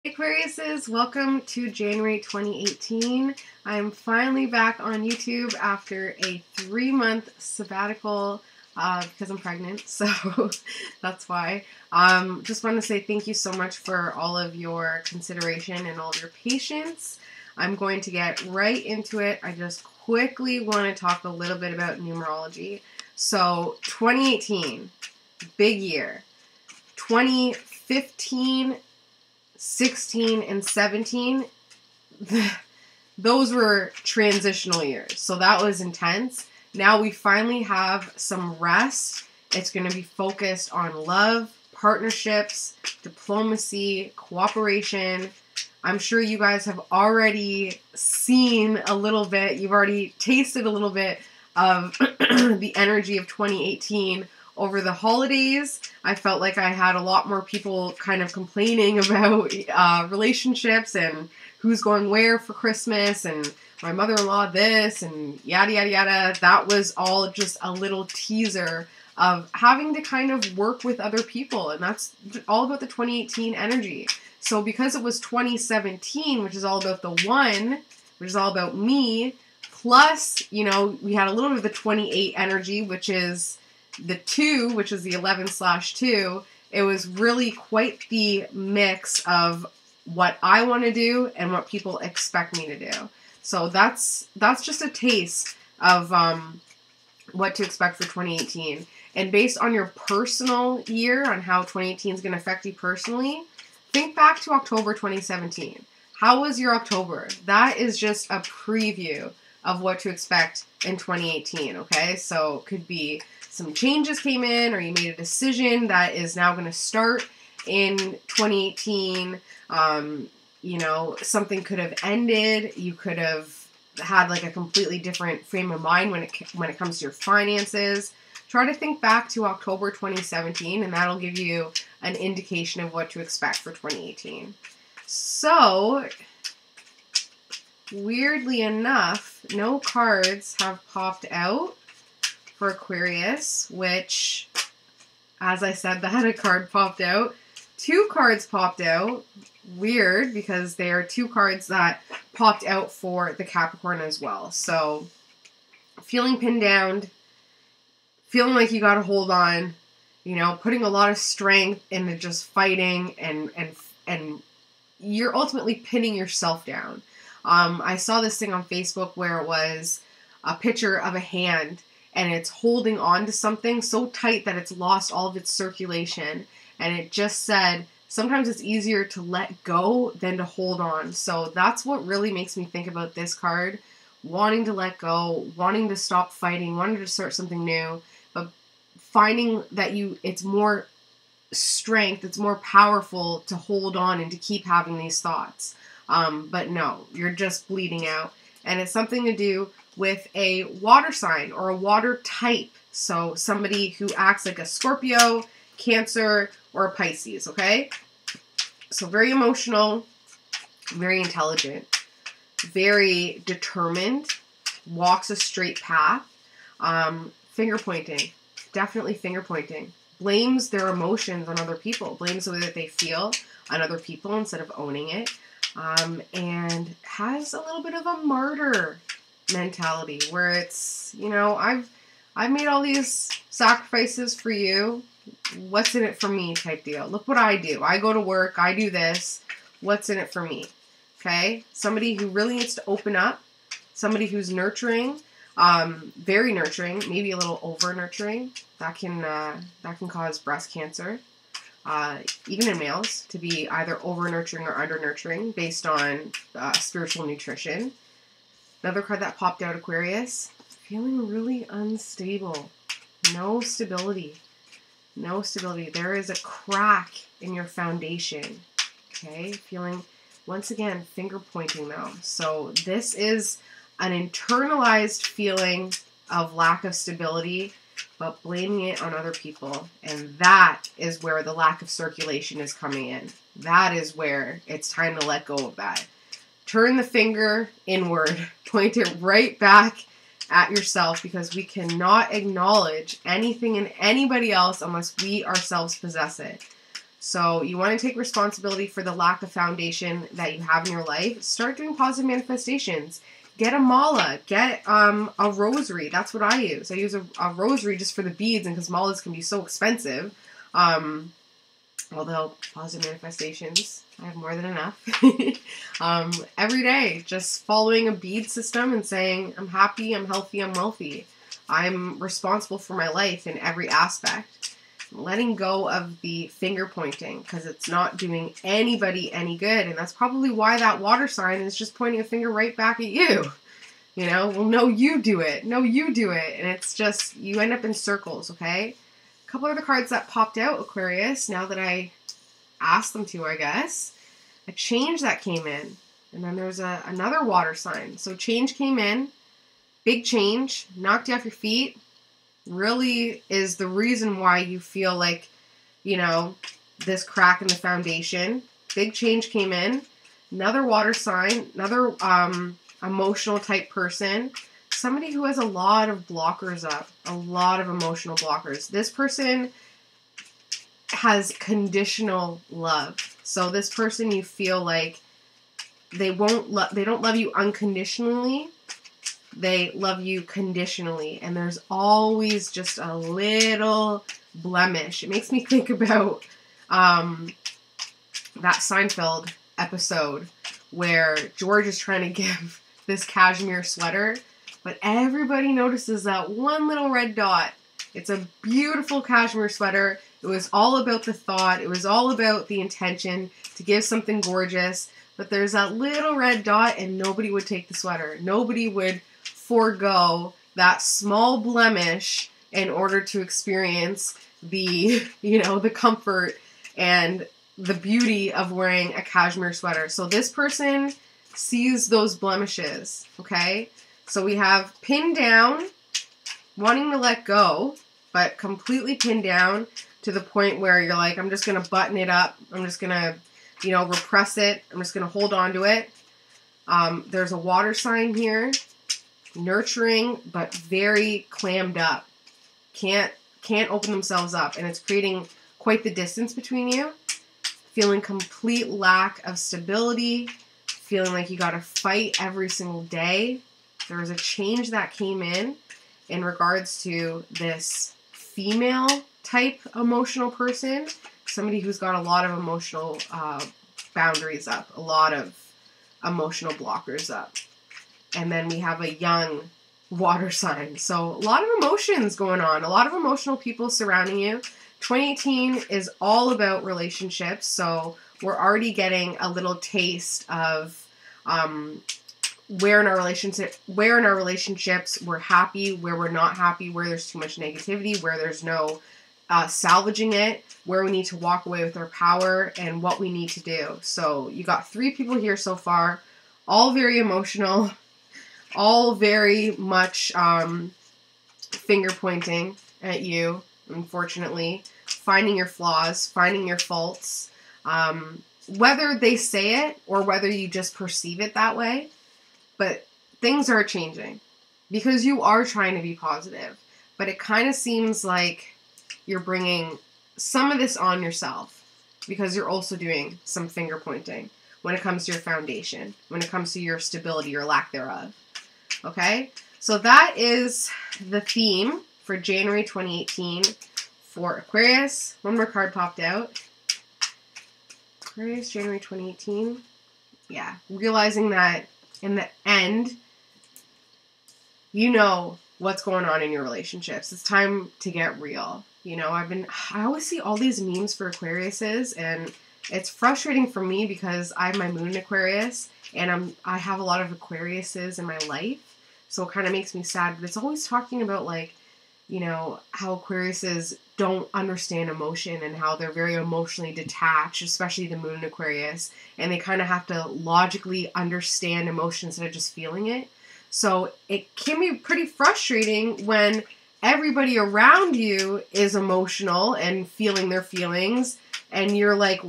Aquariuses, welcome to January 2018. I'm finally back on YouTube after a 3-month sabbatical because I'm pregnant, so that's why. Just want to say thank you so much for all of your consideration and all of your patience. I'm going to get right into it. I just quickly want to talk a little bit about numerology. So 2018, big year. 2015, 16 and 17, those were transitional years. So that was intense. Now we finally have some rest. It's going to be focused on love, partnerships, diplomacy, cooperation. I'm sure you guys have already seen a little bit. You've already tasted a little bit of the energy of 2018. Over the holidays, I felt like I had a lot more people kind of complaining about relationships and who's going where for Christmas and my mother-in-law this and yada yada yada. That was all just a little teaser of having to kind of work with other people, and that's all about the 2018 energy. So because it was 2017, which is all about the one, which is all about me, plus, you know, we had a little bit of the 28 energy, which is the 2, which is the 11/2, it was really quite the mix of what I want to do and what people expect me to do. So that's just a taste of what to expect for 2018. And based on your personal year, on how 2018 is going to affect you personally, think back to October 2017. How was your October? That is just a preview of what to expect in 2018, okay? So it could be some changes came in, or you made a decision that is now going to start in 2018. You know, something could have ended. You could have had like a completely different frame of mind when it comes to your finances. Try to think back to October 2017, and that'll give you an indication of what to expect for 2018. So, weirdly enough, no cards have popped out for Aquarius, which, as I said, that a card popped out. 2 cards popped out. Weird, because they are 2 cards that popped out for the Capricorn as well. So, feeling pinned down, feeling like you gotta hold on, you know, putting a lot of strength into just fighting, and you're ultimately pinning yourself down. I saw this thing on Facebook where it was a picture of a hand, and it's holding on to something so tight that it's lost all of its circulation. And it just said, sometimes it's easier to let go than to hold on. So that's what really makes me think about this card. Wanting to let go, wanting to stop fighting, wanting to start something new, but finding that it's more strength, it's more powerful to hold on and to keep having these thoughts. But no, you're just bleeding out. And it's something to do with a water sign or a water type. So somebody who acts like a Scorpio, Cancer, or a Pisces, okay? So very emotional, very intelligent, very determined, walks a straight path, finger pointing, definitely finger pointing, blames their emotions on other people, blames the way that they feel on other people instead of owning it, and has a little bit of a martyr mentality where it's, you know, I've made all these sacrifices for you. What's in it for me type deal. Look what I do. I go to work. I do this. What's in it for me? Okay? Somebody who really needs to open up. Somebody who's nurturing. Very nurturing. Maybe a little over nurturing. That can cause breast cancer. Even in males, to be either over nurturing or under nurturing based on spiritual nutrition. Another card that popped out, Aquarius. Feeling really unstable. No stability. No stability. There is a crack in your foundation. Okay? Feeling, once again, finger pointing though. So this is an internalized feeling of lack of stability, but blaming it on other people. And that is where the lack of circulation is coming in. That is where it's time to let go of that. Turn the finger inward. Point it right back at yourself, because we cannot acknowledge anything in anybody else unless we ourselves possess it. So you want to take responsibility for the lack of foundation that you have in your life. Start doing positive manifestations. Get a mala. Get a rosary. That's what I use. I use a rosary just for the beads, and because malas can be so expensive. Although positive manifestations, I have more than enough. Every day, just following a bead system and saying, I'm happy, I'm healthy, I'm wealthy. I'm responsible for my life in every aspect. Letting go of the finger pointing, because it's not doing anybody any good. And that's probably why that water sign is just pointing a finger right back at you. You know, well, no, you do it. No, you do it. And it's just, you end up in circles, okay? A couple of the cards that popped out, Aquarius, now that I asked them to, I guess. A change that came in. And then there's another water sign. So change came in. Big change. Knocked you off your feet. Really is the reason why you feel like, you know, this crack in the foundation. Big change came in. Another water sign. Another emotional type person. Somebody who has a lot of blockers up. A lot of emotional blockers. This person has conditional love. So this person, you feel like they don't love you unconditionally. They love you conditionally. And there's always just a little blemish. It makes me think about that Seinfeld episode where George is trying to give this cashmere sweater, but everybody notices that one little red dot. It's a beautiful cashmere sweater. It was all about the thought. It was all about the intention to give something gorgeous. But there's that little red dot, and nobody would take the sweater. Nobody would forego that small blemish in order to experience the, you know, the comfort and the beauty of wearing a cashmere sweater. So this person sees those blemishes, okay? So we have pinned down, wanting to let go, but completely pinned down to the point where you're like, I'm just going to button it up. I'm just going to, you know, repress it. I'm just going to hold on to it. There's a water sign here. Nurturing, but very clammed up. Can't open themselves up. And it's creating quite the distance between you. Feeling complete lack of stability. Feeling like you got to fight every single day. There was a change that came in regards to this female type emotional person. Somebody who's got a lot of emotional boundaries up. A lot of emotional blockers up. And then we have a young water sign. So a lot of emotions going on. A lot of emotional people surrounding you. 2018 is all about relationships. So we're already getting a little taste of where in our relationships we're happy, where we're not happy, where there's too much negativity, where there's no salvaging it, where we need to walk away with our power, and what we need to do. So you got 3 people here so far, all very emotional, all very much finger pointing at you, unfortunately, finding your flaws, finding your faults, whether they say it or whether you just perceive it that way. But things are changing because you are trying to be positive. But it kind of seems like you're bringing some of this on yourself because you're also doing some finger pointing when it comes to your foundation, when it comes to your stability or lack thereof. Okay? So that is the theme for January 2018 for Aquarius. One more card popped out. Aquarius, January 2018. Yeah. Realizing that in the end, you know what's going on in your relationships. It's time to get real. You know, I always see all these memes for Aquariuses, and it's frustrating for me because I have my moon in Aquarius, and I have a lot of Aquariuses in my life, so it kind of makes me sad. But it's always talking about, like, you know, how Aquariuses don't understand emotion and how they're very emotionally detached, especially the moon in Aquarius, and they kind of have to logically understand emotion instead of just feeling it. So it can be pretty frustrating when everybody around you is emotional and feeling their feelings, and you're like,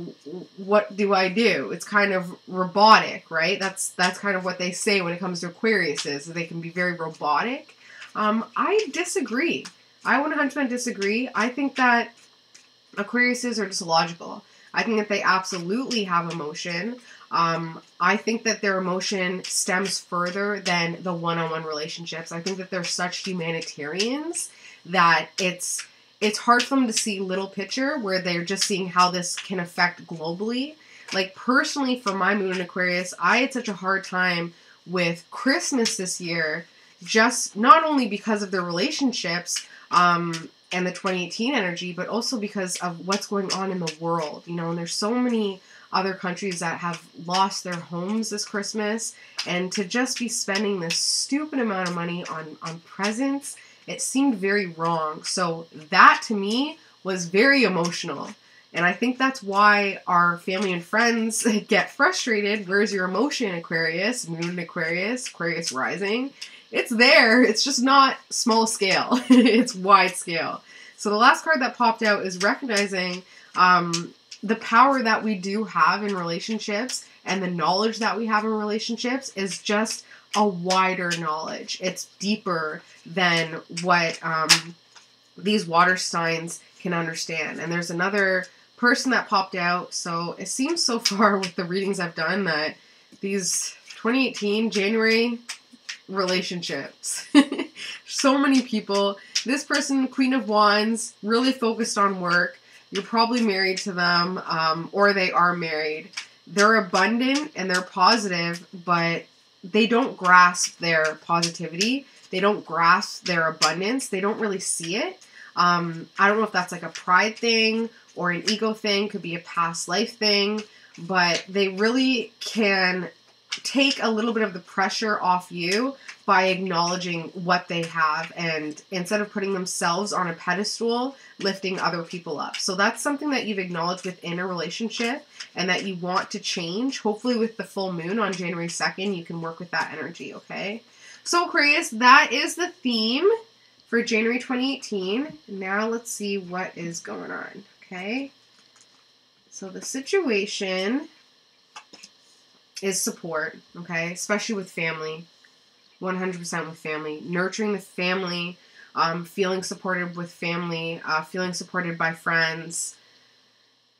what do I do? It's kind of robotic, right? That's kind of what they say when it comes to Aquariuses. They can be very robotic. I disagree. I 100% disagree. I think that Aquariuses are just logical. I think that they absolutely have emotion. I think that their emotion stems further than the one-on-one relationships. I think that they're such humanitarians that it's hard for them to see little picture where they're just seeing how this can affect globally. Like, personally, for my moon in Aquarius, I had such a hard time with Christmas this year, just not only because of their relationships, and the 2018 energy, but also because of what's going on in the world, you know, and there's so many other countries that have lost their homes this Christmas, and to just be spending this stupid amount of money on presents, it seemed very wrong. So that, to me, was very emotional. And I think that's why our family and friends get frustrated. Where's your emotion, Aquarius? Moon in Aquarius, Aquarius rising. It's there. It's just not small scale. It's wide scale. So the last card that popped out is recognizing the power that we do have in relationships, and the knowledge that we have in relationships is just a wider knowledge. It's deeper than what these water signs can understand. And there's another person that popped out. So it seems so far with the readings I've done that these 2018 January relationships, so many people. This person, Queen of Wands, really focused on work. You're probably married to them, or they are married. They're abundant and they're positive, but they don't grasp their positivity. They don't grasp their abundance. They don't really see it. I don't know if that's like a pride thing or an ego thing, could be a past life thing, but they really can take a little bit of the pressure off you by acknowledging what they have, and instead of putting themselves on a pedestal, lifting other people up. So that's something that you've acknowledged within a relationship and that you want to change. Hopefully with the full moon on January 2nd, you can work with that energy, okay? So Aquarius, that is the theme for January 2018. Now let's see what is going on, okay? So the situation is support, okay? Especially with family, 100% with family. Nurturing the family, feeling supported with family, feeling supported by friends.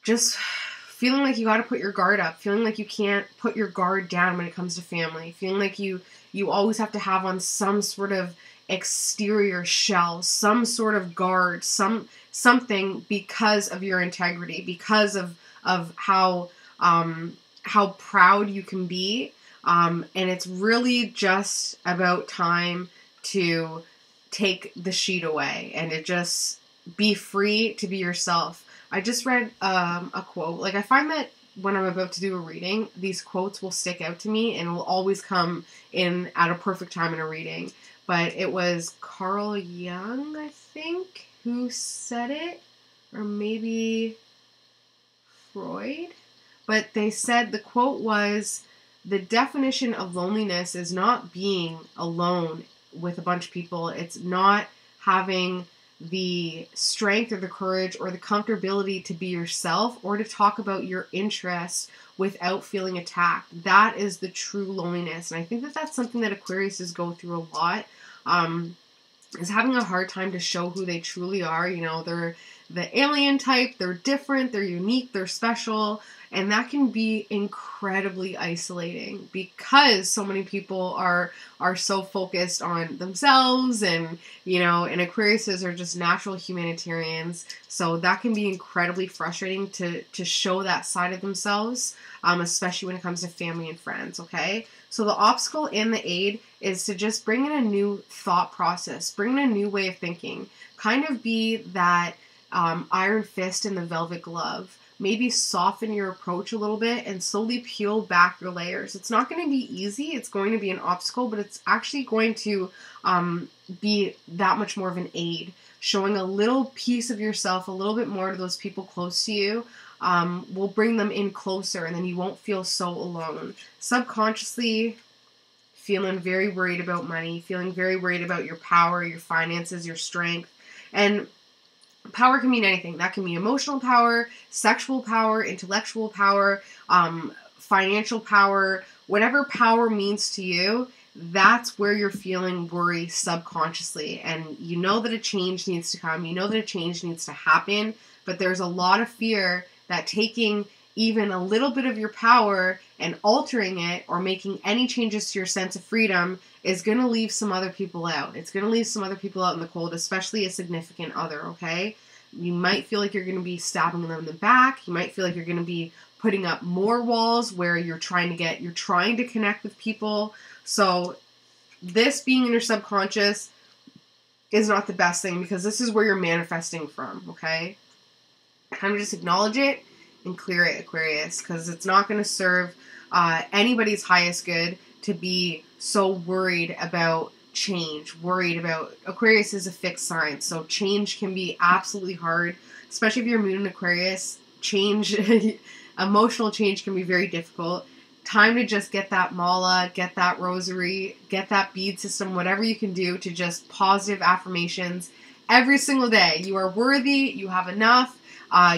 Just feeling like you got to put your guard up, feeling like you can't put your guard down when it comes to family, feeling like you always have to have on some sort of exterior shell, some sort of guard, something because of your integrity, because of how proud you can be. And it's really just about time to take the sheet away and to just be free to be yourself. I just read a quote. Like, I find that when I'm about to do a reading, these quotes will stick out to me and will always come in at a perfect time in a reading. But it was Carl Jung, I think, who said it, or maybe Freud. But they said, the quote was, the definition of loneliness is not being alone with a bunch of people. It's not having the strength or the courage or the comfortability to be yourself or to talk about your interests without feeling attacked. That is the true loneliness. And I think that that's something that Aquariuses go through a lot, is having a hard time to show who they truly are. You know, they're the alien type, they're different, they're unique, they're special. And that can be incredibly isolating because so many people are so focused on themselves, and, you know, and Aquariuses are just natural humanitarians. So that can be incredibly frustrating to show that side of themselves, especially when it comes to family and friends, okay? So the obstacle and the aid is to just bring in a new thought process, bring in a new way of thinking, kind of be that iron fist in the velvet glove. Maybe soften your approach a little bit and slowly peel back your layers. It's not going to be easy. It's going to be an obstacle, but it's actually going to be that much more of an aid. Showing a little piece of yourself, a little bit more to those people close to you, will bring them in closer, and then you won't feel so alone. Subconsciously feeling very worried about money, feeling very worried about your power, your finances, your strength. And power can mean anything. That can be emotional power, sexual power, intellectual power, financial power. Whatever power means to you, that's where you're feeling worry subconsciously. And you know that a change needs to come. You know that a change needs to happen. But there's a lot of fear that taking even a little bit of your power and altering it or making any changes to your sense of freedom is going to leave some other people out. It's going to leave some other people out in the cold, especially a significant other, okay? You might feel like you're going to be stabbing them in the back. You might feel like you're going to be putting up more walls where you're trying to connect with people. So this being in your subconscious is not the best thing, because this is where you're manifesting from, okay? Kind of just acknowledge it and clear it, Aquarius, because it's not going to serve anybody's highest good to be so worried about change, Aquarius is a fixed sign, so change can be absolutely hard, especially if you're moon in Aquarius. Change, emotional change can be very difficult. Time to just get that mala, get that rosary, get that bead system, whatever you can do to just positive affirmations every single day. You are worthy, you have enough,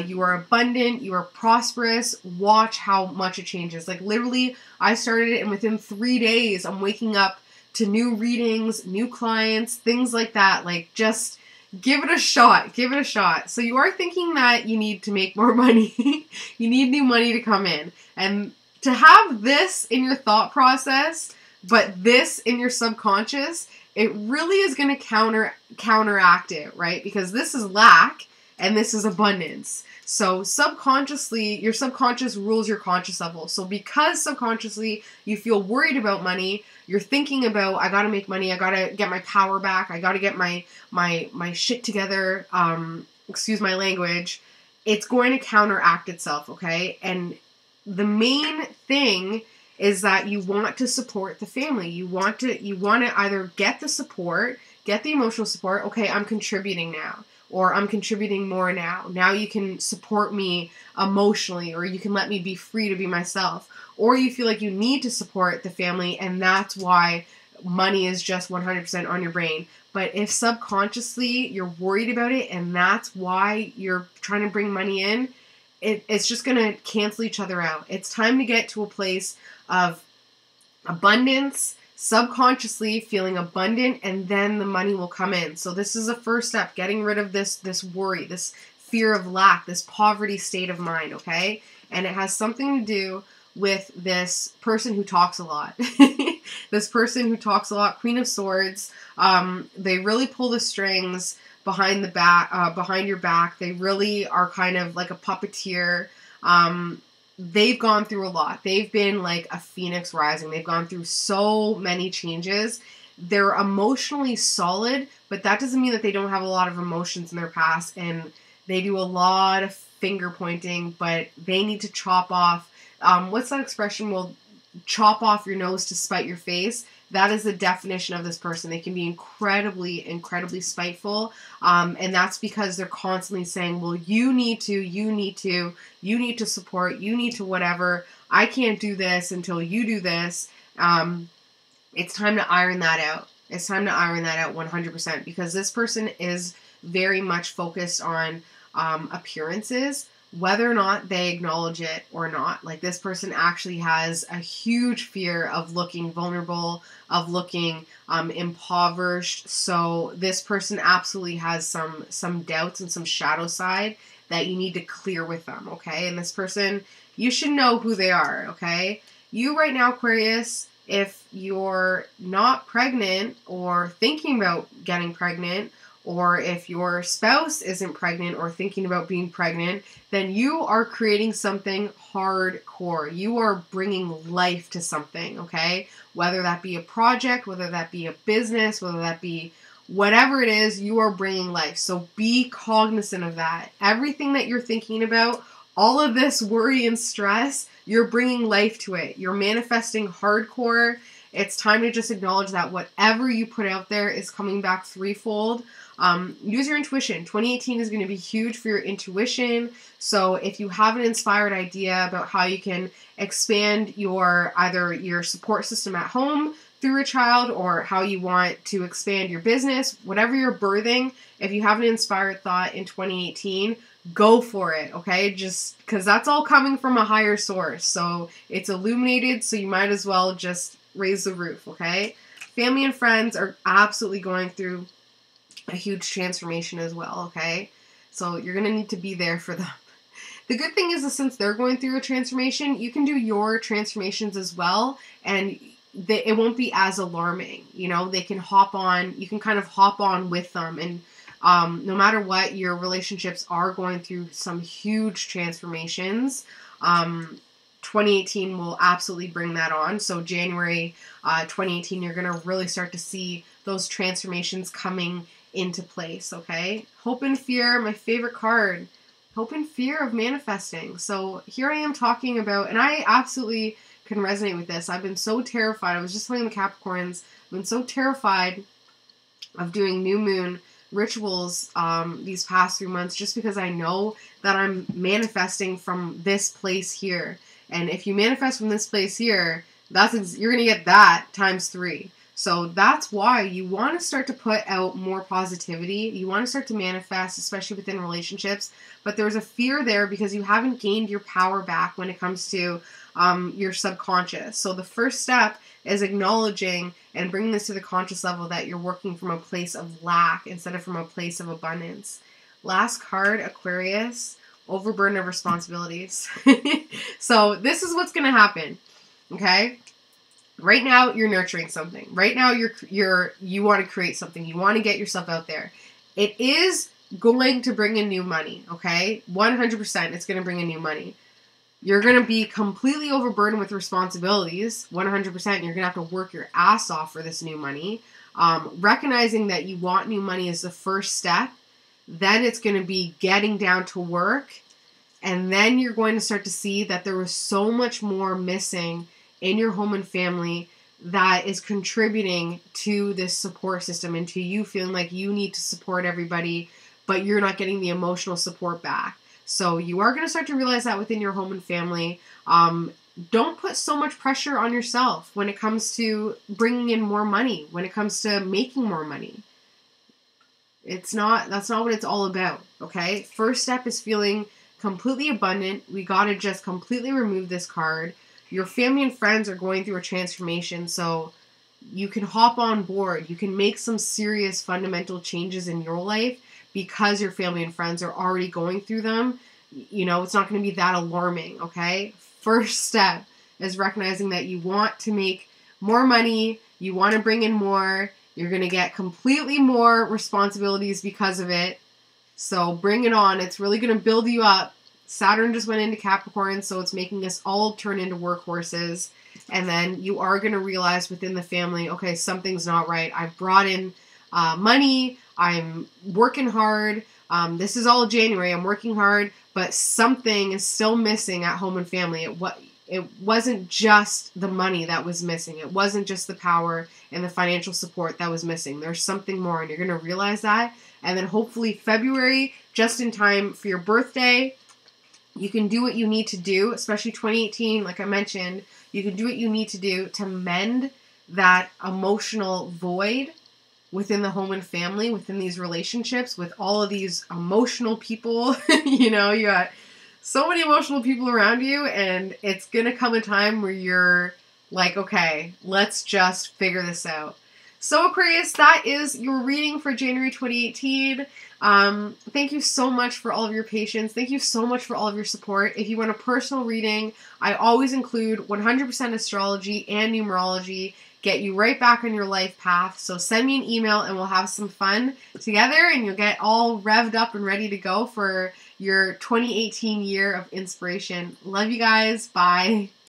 you are abundant, you are prosperous. Watch how much it changes. Like literally, I started it and within 3 days, I'm waking up to new readings, new clients, things like that. Like just give it a shot. Give it a shot. So you are thinking that you need to make more money. You need new money to come in. And to have this in your thought process, but this in your subconscious, it really is going to counteract it, right? Because this is lack and this is abundance. So subconsciously, your subconscious rules your conscious level. So because subconsciously you feel worried about money, you're thinking about, I gotta make money, I gotta get my power back, I gotta get my shit together, excuse my language, it's going to counteract itself, okay? And the main thing is that you want to support the family. You want to either get the support, get the emotional support, okay, I'm contributing now, or I'm contributing more now. Now you can support me emotionally, or you can let me be free to be myself. Or you feel like you need to support the family, and that's why money is just 100% on your brain. But if subconsciously you're worried about it, and that's why you're trying to bring money in, it's just going to cancel each other out. It's time to get to a place of abundance, subconsciously feeling abundant, and then the money will come in. So this is a first step, getting rid of this worry, this fear of lack, this poverty state of mind, okay? And it has something to do with this person who talks a lot. This person who talks a lot, Queen of Swords, they really pull the strings behind your back. They really are kind of like a puppeteer. They've gone through a lot. They've been like a phoenix rising. They've gone through so many changes. They're emotionally solid, but that doesn't mean that they don't have a lot of emotions in their past, and they do a lot of finger pointing, but they need to chop off, what's that expression? Well, chop off your nose to spite your face. That is the definition of this person. They can be incredibly, incredibly spiteful. And that's because they're constantly saying, well, you need to support, you need to whatever. I can't do this until you do this. It's time to iron that out. It's time to iron that out 100%, because this person is very much focused on appearances, whether or not they acknowledge it or not. Like, this person actually has a huge fear of looking vulnerable, of looking impoverished. So this person absolutely has some doubts and some shadow side that you need to clear with them, okay? And this person, you should know who they are, okay? You right now, Aquarius, if you're not pregnant or thinking about getting pregnant, or if your spouse isn't pregnant or thinking about being pregnant, then you are creating something hardcore. You are bringing life to something, okay? Whether that be a project, whether that be a business, whether that be whatever it is, you are bringing life. So be cognizant of that. Everything that you're thinking about, all of this worry and stress, you're bringing life to it. You're manifesting hardcore. It's time to just acknowledge that whatever you put out there is coming back threefold. Use your intuition. 2018 is going to be huge for your intuition. So if you have an inspired idea about how you can expand either your support system at home through a child, or how you want to expand your business, whatever you're birthing, if you have an inspired thought in 2018, go for it, okay? Just because that's all coming from a higher source. So it's illuminated, so you might as well just raise the roof, okay? Family and friends are absolutely going through a huge transformation as well, okay? So you're going to need to be there for them. The good thing is that since they're going through a transformation, you can do your transformations as well, and it won't be as alarming. You know, they can hop on, you can kind of hop on with them, and no matter what, your relationships are going through some huge transformations. 2018 will absolutely bring that on. So January 2018, you're going to really start to see those transformations coming into place, okay? Hope and Fear, my favorite card. Hope and fear of manifesting. So here I am talking about, and I absolutely can resonate with this. I've been so terrified. I was just telling the Capricorns, I've been so terrified of doing new moon rituals these past 3 months, just because I know that I'm manifesting from this place here. And if you manifest from this place here, you're going to get that times 3. So that's why you want to start to put out more positivity. You want to start to manifest, especially within relationships. But there's a fear there because you haven't gained your power back when it comes to your subconscious. So the first step is acknowledging and bringing this to the conscious level that you're working from a place of lack instead of from a place of abundance. Last card, Aquarius, overburden of responsibilities. So this is what's going to happen, okay? Right now, you're nurturing something. Right now, you want to create something. You want to get yourself out there. It is going to bring in new money, okay? 100%, it's going to bring in new money. You're going to be completely overburdened with responsibilities, 100%. You're going to have to work your ass off for this new money. Recognizing that you want new money is the first step. Then it's going to be getting down to work. And then you're going to start to see that there was so much more missing in your home and family that is contributing to this support system and to you feeling like you need to support everybody, but you're not getting the emotional support back. So you are going to start to realize that within your home and family. Don't put so much pressure on yourself when it comes to bringing in more money, when it comes to making more money. That's not what it's all about, okay? First step is feeling completely abundant. We got to just completely remove this card. Your family and friends are going through a transformation, so you can hop on board. You can make some serious fundamental changes in your life because your family and friends are already going through them. You know, it's not going to be that alarming, okay? First step is recognizing that you want to make more money. You want to bring in more. You're going to get completely more responsibilities because of it. So bring it on. It's really going to build you up. Saturn just went into Capricorn, so it's making us all turn into workhorses. And then you are going to realize within the family, okay, something's not right. I've brought in money. I'm working hard. This is all January. I'm working hard, but something is still missing at home and family. It wasn't just the money that was missing. It wasn't just the power and the financial support that was missing. There's something more, and you're going to realize that. And then hopefully February, just in time for your birthday, you can do what you need to do, especially 2018, like I mentioned. You can do what you need to do to mend that emotional void within the home and family, within these relationships, with all of these emotional people. You know, you got so many emotional people around you, and it's going to come a time where you're like, okay, let's just figure this out. So Aquarius, that is your reading for January 2018. Thank you so much for all of your patience. Thank you so much for all of your support. If you want a personal reading, I always include 100% astrology and numerology, get you right back on your life path. So send me an email and we'll have some fun together, and you'll get all revved up and ready to go for your 2018 year of inspiration. Love you guys. Bye.